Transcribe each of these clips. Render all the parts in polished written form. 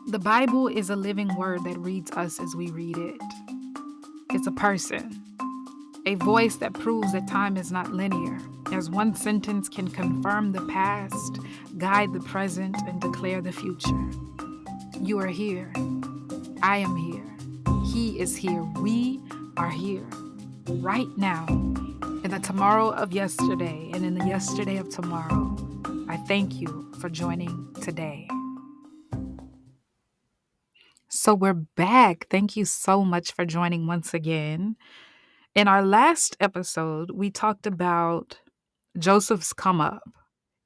The Bible is a living word that reads us as we read it. It's a person, a voice that proves that time is not linear, as one sentence can confirm the past, guide the present, and declare the future. You are here. I am here. He is here. We are here right now. In the tomorrow of yesterday and in the yesterday of tomorrow, I thank you for joining today. So we're back. Thank you so much for joining once again. In our last episode, we talked about Joseph's come up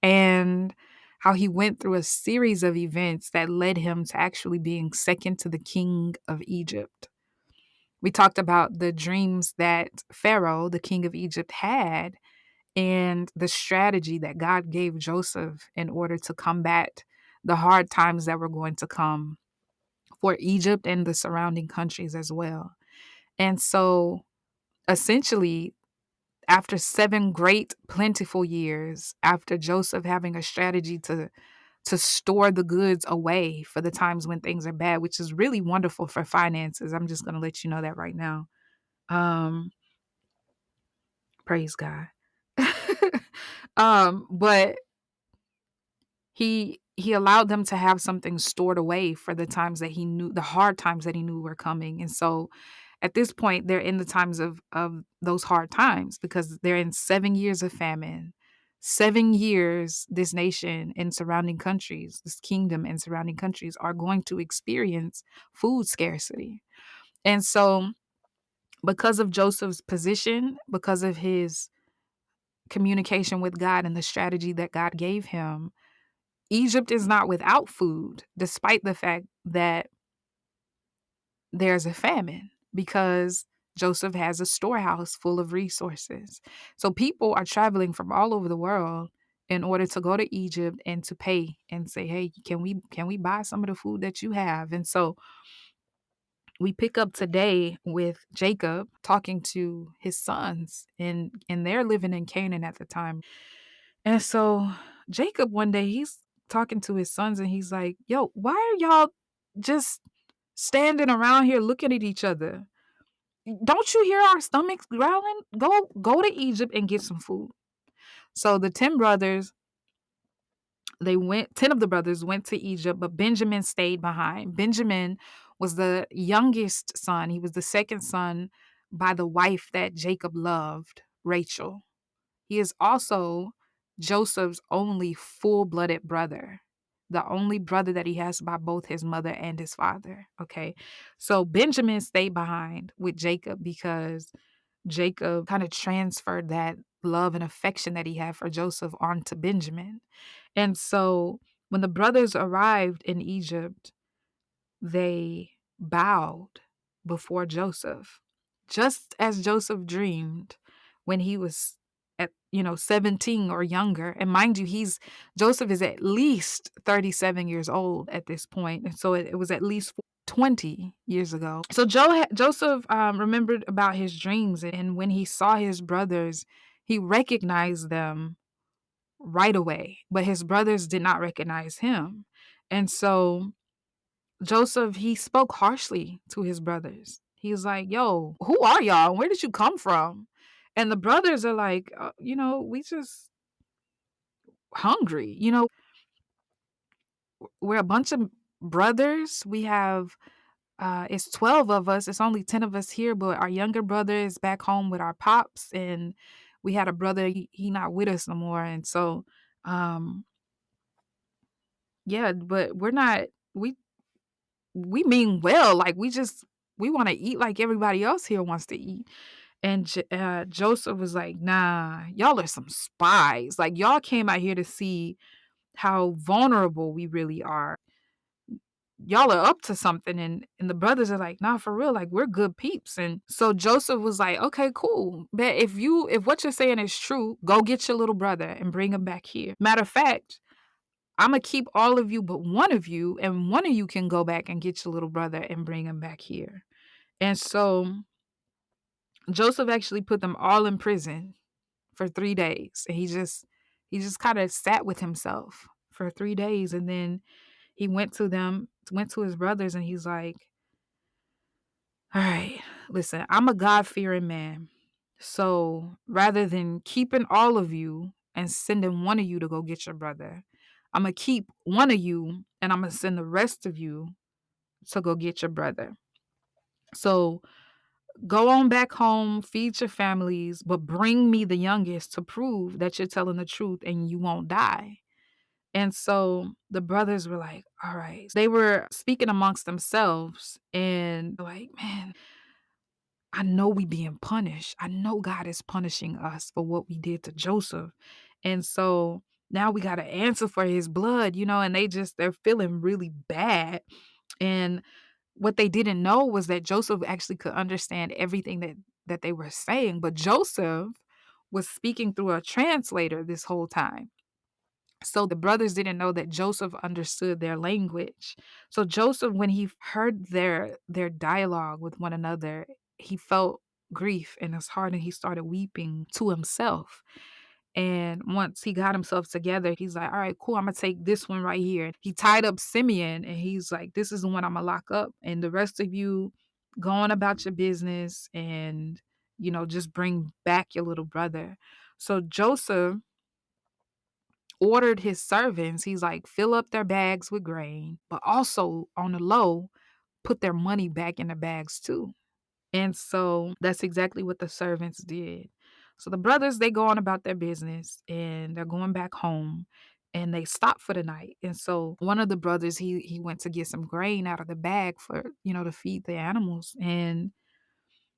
and how he went through a series of events that led him to actually being second to the king of Egypt. We talked about the dreams that Pharaoh, the king of Egypt, had and the strategy that God gave Joseph in order to combat the hard times that were going to come for Egypt and the surrounding countries as well. And so essentially, after 7 great plentiful years, after Joseph having a strategy to store the goods away for the times when things are bad, which is really wonderful for finances. I'm just going to let you know that right now. Um Praise God. But he allowed them to have something stored away for the times that he knew, the hard times that he knew were coming. And so at this point they're in the times of those hard times because they're in 7 years of famine. 7 years this nation and surrounding countries, this kingdom and surrounding countries are going to experience food scarcity. And so because of Joseph's position, because of his communication with God and the strategy that God gave him, Egypt is not without food, despite the fact that there's a famine, because Joseph has a storehouse full of resources. So people are traveling from all over the world in order to go to Egypt and to pay and say, "Hey, can we buy some of the food that you have?" And so we pick up today with Jacob talking to his sons, and they're living in Canaan at the time. And so Jacob one day he's talking to his sons and he's like, "Yo, why are y'all just standing around here looking at each other? Don't you hear our stomachs growling? Go to Egypt and get some food." So the 10 brothers, 10 of the brothers went to Egypt, but Benjamin stayed behind. Benjamin was the youngest son. He was the second son by the wife that Jacob loved, Rachel. He is also Joseph's only full-blooded brother, the only brother that he has by both his mother and his father. Okay. So Benjamin stayed behind with Jacob because Jacob kind of transferred that love and affection that he had for Joseph onto Benjamin. And so when the brothers arrived in Egypt, they bowed before Joseph, just as Joseph dreamed when he was at 17 or younger. And mind you, Joseph is at least 37 years old at this point. And so it was at least 20 years ago. So Joseph remembered about his dreams, and when he saw his brothers, he recognized them right away, but his brothers did not recognize him. And so Joseph, he spoke harshly to his brothers. He was like, "Yo, who are y'all? Where did you come from?" And the brothers are like, we just hungry. We're a bunch of brothers. We have, it's 12 of us. It's only 10 of us here, but our younger brother is back home with our pops. And we had a brother, he not with us no more. And so, um, yeah, but we mean well. Like we want to eat like everybody else here wants to eat. And Joseph was like, "Nah, y'all are some spies. Like y'all came out here to see how vulnerable we really are. Y'all are up to something." And the brothers are like, "Nah, for real. Like we're good peeps." And so Joseph was like, "Okay, cool. But if what you're saying is true, go get your little brother and bring him back here. Matter of fact, I'm gonna keep all of you but one of you, and one of you can go back and get your little brother and bring him back here." And so Joseph actually put them all in prison for 3 days. And he just kind of sat with himself for 3 days, and then He went to his brothers, and he's like, all right, listen, I'm a God fearing man. So rather than keeping all of you and sending one of you to go get your brother, I'm going to keep one of you and I'm going to send the rest of you to go get your brother. So go on back home, feed your families, but bring me the youngest to prove that you're telling the truth and you won't die. And so the brothers were like, all right. They were speaking amongst themselves and like, man, I know we being punished. I know God is punishing us for what we did to Joseph. And so now we got to answer for his blood, and they're feeling really bad. And what they didn't know was that Joseph actually could understand everything that they were saying, but Joseph was speaking through a translator this whole time. So the brothers didn't know that Joseph understood their language. So Joseph, when he heard their dialogue with one another, he felt grief in his heart and he started weeping to himself. And once he got himself together, he's like, all right, cool, I'm gonna take this one right here. He tied up Simeon and he's like, this is the one I'm gonna lock up. And the rest of you go on about your business and just bring back your little brother. So Joseph ordered his servants, he's like, fill up their bags with grain, but also on the low, put their money back in the bags too. And so that's exactly what the servants did. So the brothers, they go on about their business and they're going back home and they stop for the night. And so one of the brothers, he went to get some grain out of the bag for, to feed the animals. And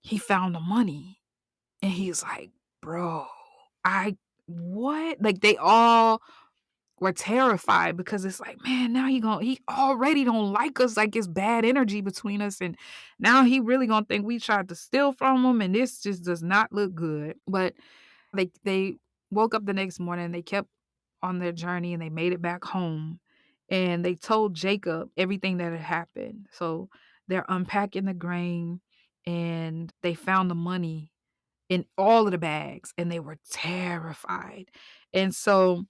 he found the money. And he's like, bro, I what? Like they all were terrified because it's like, man, now he already don't like us, like it's bad energy between us, and now he really gonna think we tried to steal from him, and this just does not look good. But they woke up the next morning, they kept on their journey, and they made it back home, and they told Jacob everything that had happened. So they're unpacking the grain, and they found the money in all of the bags, and they were terrified. And so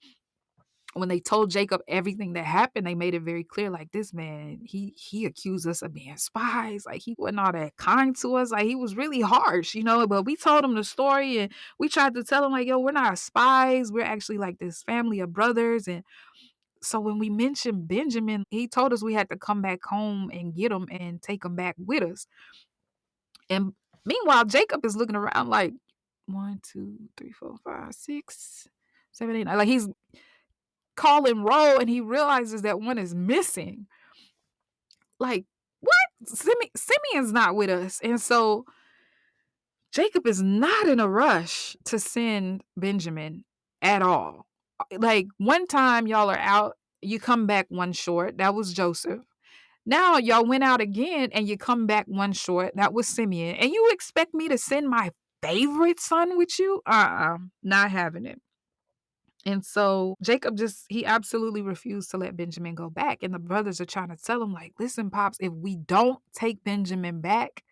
when they told Jacob everything that happened, they made it very clear, like, this man, he accused us of being spies. Like, he wasn't all that kind to us. Like, he was really harsh, but we told him the story and we tried to tell him, like, yo, we're not spies. We're actually like this family of brothers. And so when we mentioned Benjamin, he told us we had to come back home and get him and take him back with us. And meanwhile, Jacob is looking around like, 1, 2, 3, 4, 5, 6, 7, 8, 9. Like, he's call and roll and he realizes that one is missing. Like, what? Simeon's not with us. And so Jacob is not in a rush to send Benjamin at all. Like, one time y'all are out, you come back one short. That was Joseph. Now y'all went out again and you come back one short. That was Simeon. And you expect me to send my favorite son with you? Not having it. And so Jacob he absolutely refused to let Benjamin go back. And the brothers are trying to tell him, like, listen, Pops, if we don't take Benjamin back,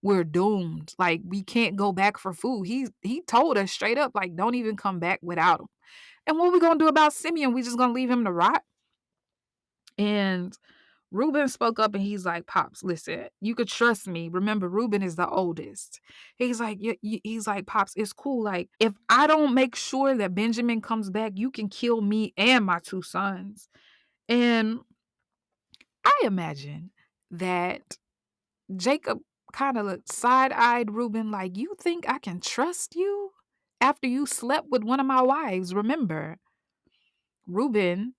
we're doomed. Like, we can't go back for food. He told us straight up, like, don't even come back without him. And what are we gonna do about Simeon? We just gonna leave him to rot? And Reuben spoke up and he's like, Pops, listen, you could trust me. Remember, Reuben is the oldest. He's like, he's like, Pops, it's cool. Like, if I don't make sure that Benjamin comes back, you can kill me and my two sons. And I imagine that Jacob kind of side-eyed Reuben, like, you think I can trust you after you slept with one of my wives? Remember, Reuben,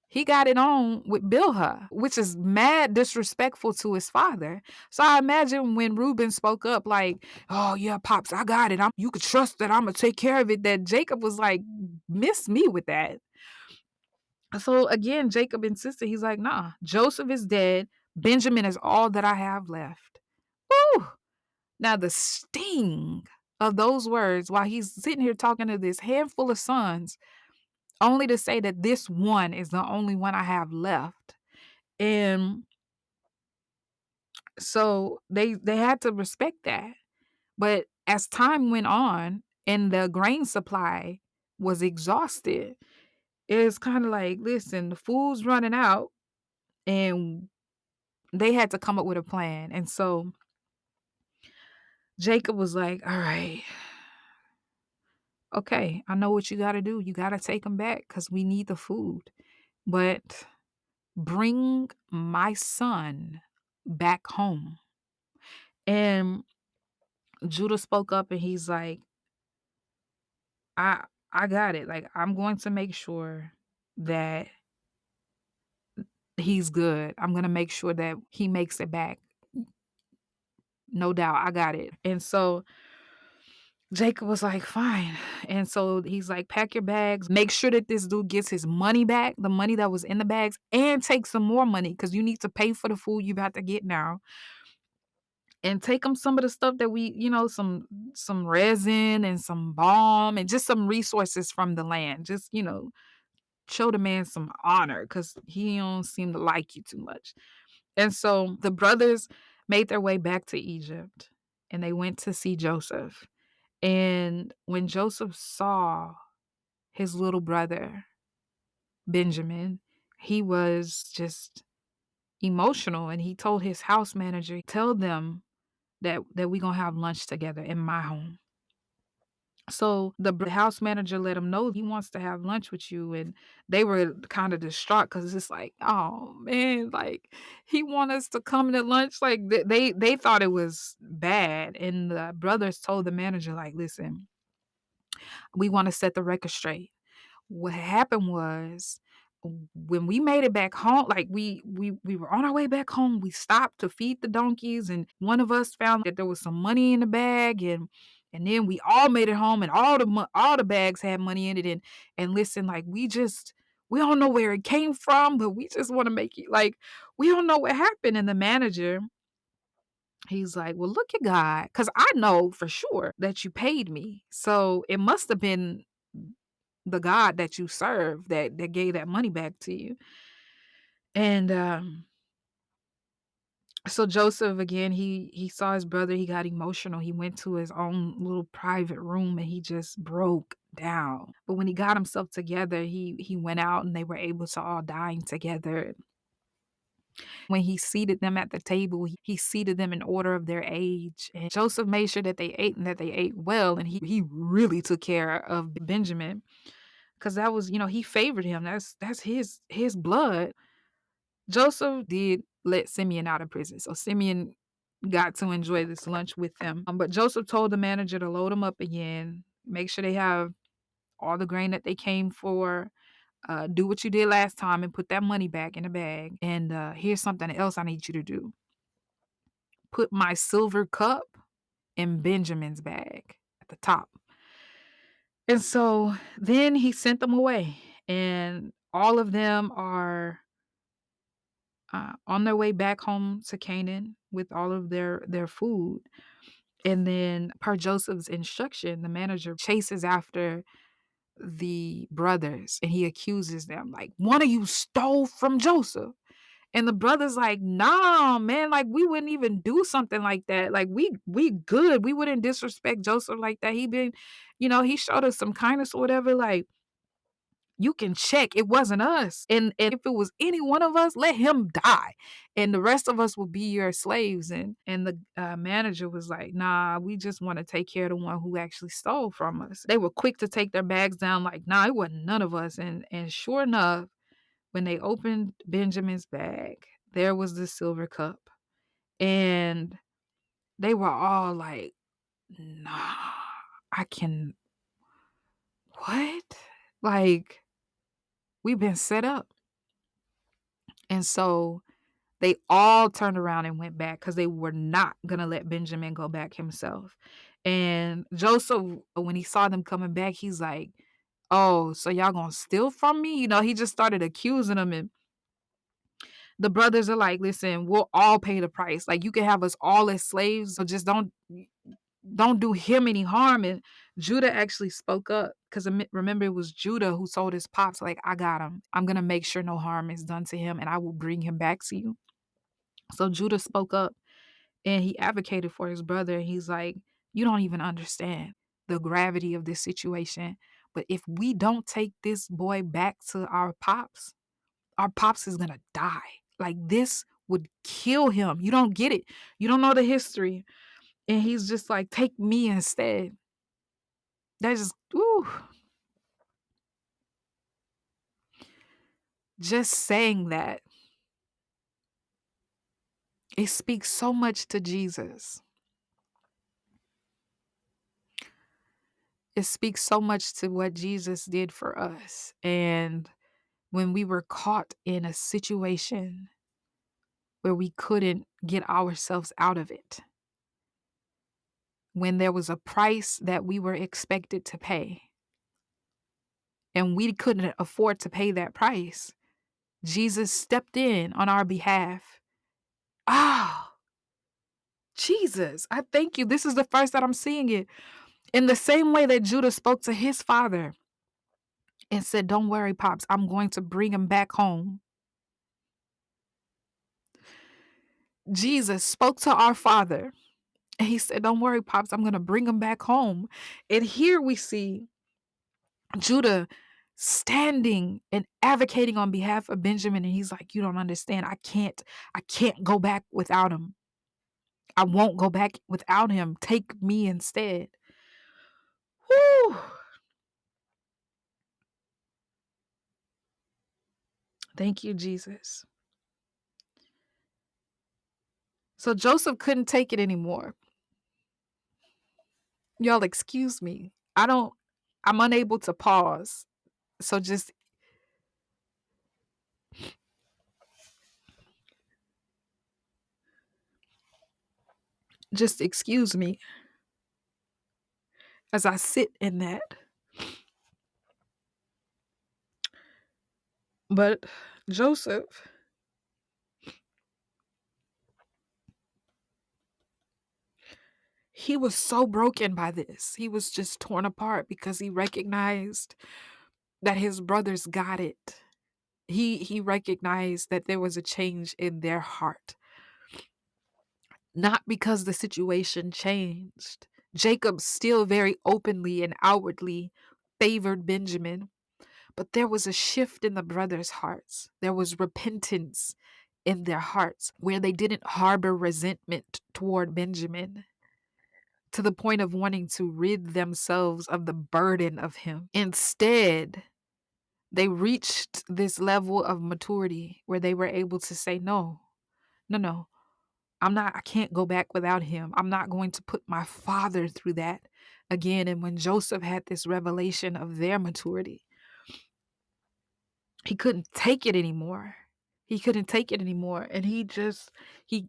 he got it on with Bilhah, which is mad disrespectful to his father. So I imagine when Reuben spoke up, like, oh yeah, Pops, I got it. You could trust that I'm gonna take care of it. That Jacob was like, miss me with that. So again, Jacob insisted, he's like, nah, Joseph is dead. Benjamin is all that I have left. Woo! Now the sting of those words while he's sitting here talking to this handful of sons, only to say that this one is the only one I have left. And so they had to respect that. But as time went on and the grain supply was exhausted, it's kind of like, listen, the food's running out. and they had to come up with a plan. And so Jacob was like, "All right, okay, I know what you gotta do. You gotta take them back because we need the food. But bring my son back home." And Judah spoke up and he's like, I I got it. Like, I'm going to make sure that he's good. I'm gonna make sure that he makes it back. No doubt. I got it. And so Jacob was like, fine. And so he's like, pack your bags, make sure that this dude gets his money back, the money that was in the bags, and take some more money because you need to pay for the food you about to get now. And take him some of the stuff that we, some resin and some balm and just some resources from the land. Just, show the man some honor because he don't seem to like you too much. And so the brothers made their way back to Egypt and they went to see Joseph. And when Joseph saw his little brother, Benjamin, he was just emotional and he told his house manager, tell them that we gonna have lunch together in my home. So the house manager let him know he wants to have lunch with you, and they were kind of distraught because it's like, oh man, like he want us to come to lunch. Like they thought it was bad, and the brothers told the manager like, listen, we want to set the record straight. What happened was when we made it back home, like we were on our way back home, we stopped to feed the donkeys, and one of us found that there was some money in the bag, and then we all made it home, and all the bags had money in it, and listen, like we don't know where it came from, but we just want to make it like we don't know what happened. And the manager, he's like, well, look at God, because I know for sure that you paid me, so it must have been the God that you serve that gave that money back to you. And so Joseph again, he saw his brother, he got emotional. He went to his own little private room and he just broke down. But when he got himself together, he went out and they were able to all dine together. When he seated them at the table, he seated them in order of their age. And Joseph made sure that they ate and that they ate well. And he really took care of Benjamin because that was, he favored him. That's his blood. Joseph did let Simeon out of prison, so Simeon got to enjoy this lunch with them. But Joseph told the manager to load them up again, make sure they have all the grain that they came for. Do what you did last time and put that money back in the bag. And here's something else I need you to do: put my silver cup in Benjamin's bag at the top. And so then he sent them away, and all of them are on their way back home to Canaan with all of their food. And then, per Joseph's instruction, the manager chases after the brothers and he accuses them, like, one of you stole from Joseph. And the brothers like, nah, man, like we wouldn't even do something like that. Like we good. We wouldn't disrespect Joseph like that. He showed us some kindness or whatever. Like, you can check it wasn't us. And if it was any one of us, let him die. And the rest of us will be your slaves. And the manager was like, nah, we just want to take care of the one who actually stole from us. They were quick to take their bags down, like, nah, it wasn't none of us. And sure enough, when they opened Benjamin's bag, there was the silver cup. And they were all like, nah, I can what? Like, we've been set up. And so they all turned around and went back because they were not going to let Benjamin go back himself. And Joseph, when he saw them coming back, he's like, oh, so y'all going to steal from me? He just started accusing them. And the brothers are like, listen, we'll all pay the price. Like, you can have us all as slaves, so just don't do him any harm. And Judah actually spoke up because remember, it was Judah who told his pops, like, I got him. I'm going to make sure no harm is done to him and I will bring him back to you. So Judah spoke up and he advocated for his brother. He's like, you don't even understand the gravity of this situation. But if we don't take this boy back to our pops is going to die. Like this would kill him. You don't get it. You don't know the history. And he's just like, take me instead. That just, ooh, just saying that, it speaks so much to Jesus. It speaks so much to what Jesus did for us. And when we were caught in a situation where we couldn't get ourselves out of it, when there was a price that we were expected to pay and we couldn't afford to pay that price, Jesus stepped in on our behalf. Ah, Jesus, I thank you. This is the first that I'm seeing it. In the same way that Judah spoke to his father and said, don't worry, Pops, I'm going to bring him back home. Jesus spoke to our father and he said, don't worry, Pops, I'm going to bring him back home. And here we see Judah standing and advocating on behalf of Benjamin. And he's like, you don't understand. I can't go back without him. I won't go back without him. Take me instead. Whew. Thank you, Jesus. So Joseph couldn't take it anymore. Y'all excuse me. I'm unable to pause. So just excuse me as I sit in that. But Joseph, he was so broken by this. He was just torn apart because he recognized that his brothers got it. He recognized that there was a change in their heart. Not because the situation changed. Jacob still very openly and outwardly favored Benjamin, but there was a shift in the brothers' hearts. There was repentance in their hearts where they didn't harbor resentment toward Benjamin to the point of wanting to rid themselves of the burden of him. Instead, they reached this level of maturity where they were able to say, no, I can't go back without him. I'm not going to put my father through that again. And when Joseph had this revelation of their maturity, he couldn't take it anymore. He couldn't take it anymore. And he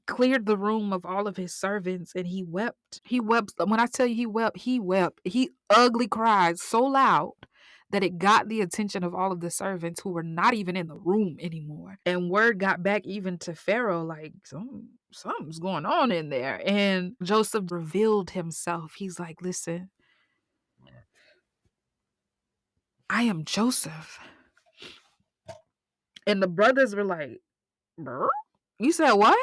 cleared the room of all of his servants and he wept. He wept. When I tell you he wept, he wept. He ugly cried so loud that it got the attention of all of the servants who were not even in the room anymore. And word got back even to Pharaoh, like, something's going on in there. And Joseph revealed himself. He's like, listen, I am Joseph. And the brothers were like, "Brr? You said what?"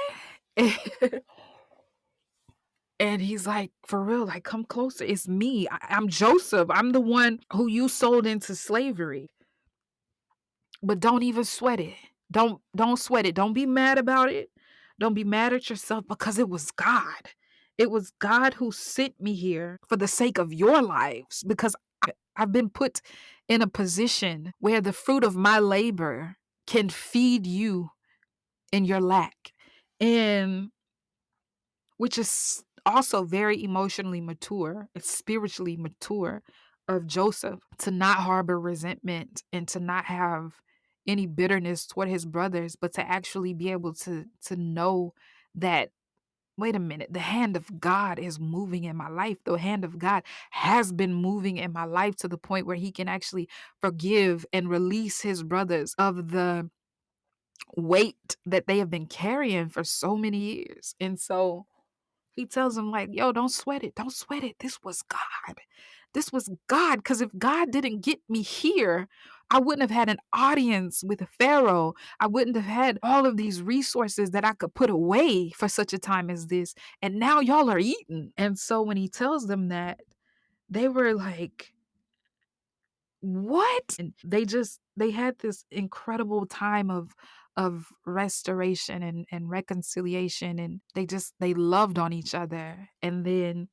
And he's like, for real, like, come closer. It's me. I'm Joseph. I'm the one who you sold into slavery. But don't even sweat it. Don't sweat it. Don't be mad about it. Don't be mad at yourself because it was God. It was God who sent me here for the sake of your lives because I've been put in a position where the fruit of my labor can feed you in your lack. And which is also very emotionally mature, it's spiritually mature of Joseph to not harbor resentment and to not have any bitterness toward his brothers, but to actually be able to know that, wait a minute, the hand of God is moving in my life. The hand of God has been moving in my life to the point where he can actually forgive and release his brothers of the weight that they have been carrying for so many years. And so he tells him, like, yo, don't sweat it. Don't sweat it. This was God. This was God. Because if God didn't get me here, I wouldn't have had an audience with Pharaoh. I wouldn't have had all of these resources that I could put away for such a time as this. And now y'all are eating. And so when he tells them that, they were like, what? And they had this incredible time of of restoration and reconciliation, and they loved on each other. And then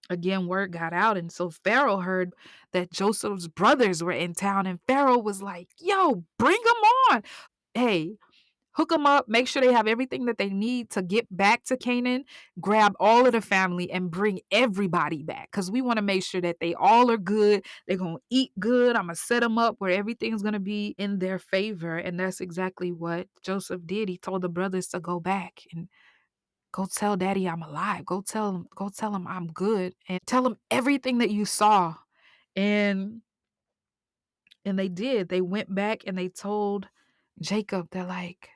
again, word got out, and so Pharaoh heard that Joseph's brothers were in town, and Pharaoh was like, "Yo, bring them on. Hey, hook them up, make sure they have everything that they need to get back to Canaan, grab all of the family and bring everybody back, cuz we want to make sure that they all are good. They're going to eat good. I'm going to set them up where everything's going to be in their favor." And that's exactly what Joseph did. He told the brothers to go back and go tell daddy I'm alive. Go tell him I'm good, and tell him everything that you saw. And they did. They went back and they told Jacob, they're like,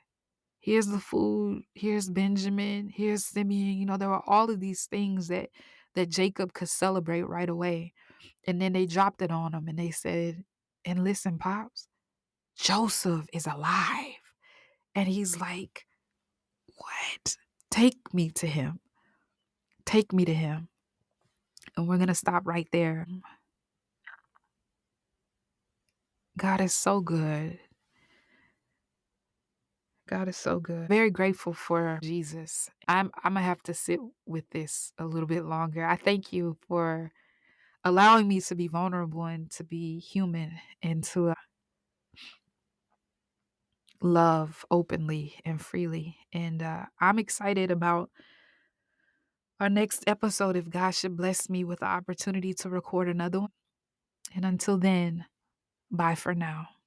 "Here's the food, here's Benjamin, here's Simeon." There were all of these things that Jacob could celebrate right away. And then they dropped it on him and they said, "And listen, Pops, Joseph is alive." And he's like, "What? Take me to him. Take me to him." And we're going to stop right there. God is so good. God is so good. Very grateful for Jesus. I'm gonna have to sit with this a little bit longer. I thank you for allowing me to be vulnerable and to be human and to love openly and freely. And I'm excited about our next episode if God should bless me with the opportunity to record another one. And until then, bye for now.